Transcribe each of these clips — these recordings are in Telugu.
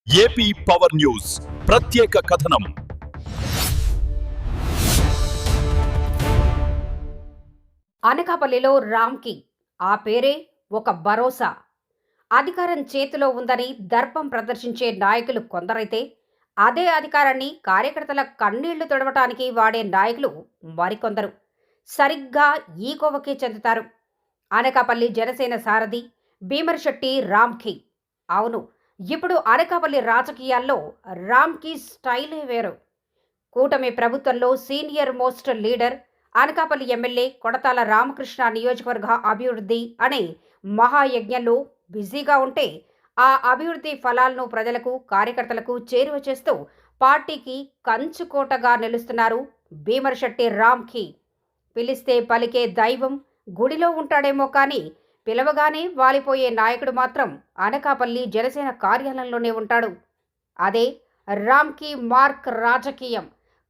ఏపీ పవర్ న్యూస్ ప్రత్యేక కథనం. అనకాపల్లిలో రామ్కి ఆ పేరే ఒక భరోసా. అధికారం చేతిలో ఉందని దర్పం ప్రదర్శించే నాయకులు కొందరైతే, అదే అధికారాన్ని కార్యకర్తల కన్నీళ్లు తుడవటానికి వాడే నాయకులు మరికొందరు. సరిగ్గా ఈ కోవకే చెందుతారు అనకాపల్లి జనసేన సారథి భీమర్శెట్టి రామ్కి. అవును, ఇప్పుడు అనకాపల్లి రాజకీయాల్లో రామ్కి స్టైలే వేరు. కూటమి ప్రభుత్వంలో senior most leader, Anakapalli MLA Kodathala Ramakrishna నియోజకవర్గ అభివృద్ధి అనే మహాయజ్ఞంలో బిజీగా ఉంటే, ఆ అభివృద్ధి ఫలాలను ప్రజలకు, కార్యకర్తలకు చేరువ చేస్తూ పార్టీకి కంచుకోటగా నిలుస్తున్నారు భీమర్శెట్టి రామ్కి. పిలిస్తే పలికే దైవం గుడిలో ఉంటాడేమో కానీ, పిలవగానే వాలిపోయే నాయకుడు మాత్రం అనకాపల్లి జనసేన కార్యాలయంలోనే ఉంటాడు. అదే రామ్కి మార్క్ రాజకీయం.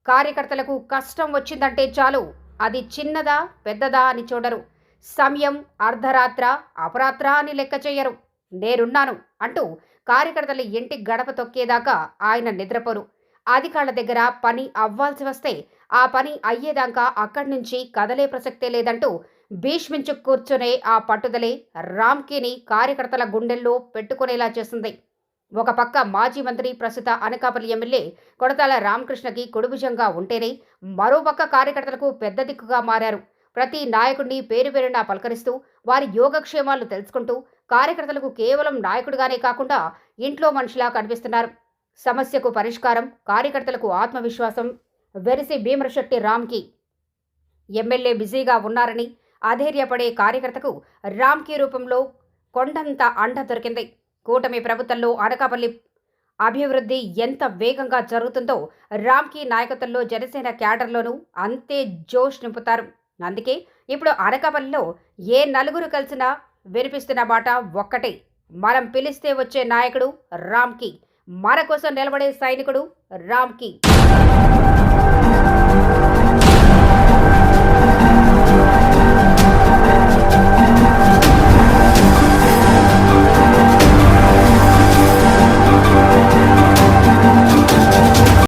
కార్యకర్తలకు కష్టం వచ్చిందంటే చాలు, అది చిన్నదా పెద్దదా అని చూడరు. సమయం అర్ధరాత్ర అపరాత్ర అని లెక్క చేయరు. నేనున్నాను అంటూ కార్యకర్తల ఇంటి గడప తొక్కేదాకా ఆయన నిద్రపోరు. అధికారుల దగ్గర పని అవ్వాల్సి వస్తే ఆ పని అయ్యేదాకా అక్కడి నుంచి కదలే ప్రసక్తే లేదంటూ భీష్మించు కూర్చునే ఆ పట్టుదలే రామ్కీని కార్యకర్తల గుండెల్లో పెట్టుకునేలా చేసింది. ఒక పక్క మాజీ మంత్రి, ప్రస్తుత అనకాపల్లి ఎమ్మెల్యే కొడతాల రామకృష్ణకి కుడిభుజంగా ఉంటేనే, మరోపక్క కార్యకర్తలకు పెద్ద దిక్కుగా మారారు. ప్రతి నాయకుడిని పేరు పేరున పలకరిస్తూ, వారి యోగక్షేమాలు తెలుసుకుంటూ, కార్యకర్తలకు కేవలం నాయకుడిగానే కాకుండా ఇంట్లో మనిషిలా కనిపిస్తున్నారు. సమస్యకు పరిష్కారం, కార్యకర్తలకు ఆత్మవిశ్వాసం వెరిసి భీమర్శెట్టి రామ్కి. ఎమ్మెల్యే బిజీగా ఉన్నారని అధైర్యపడే కార్యకర్తకు రామ్కి రూపంలో కొండంత అండ దొరికింది. కూటమి ప్రభుత్వంలో అనకాపల్లి అభివృద్ధి ఎంత వేగంగా జరుగుతుందో, రామ్కి నాయకత్వంలో జనసేన క్యాడర్లోనూ అంతే జోష్ నింపుతారు. అందుకే ఇప్పుడు అనకాపల్లిలో ఏ నలుగురు కలిసినా వినిపిస్తున్న మాట ఒక్కటే: మనం పిలిస్తే వచ్చే నాయకుడు రామ్కి, మన కోసం నిలబడే సైనికుడు రామ్కి.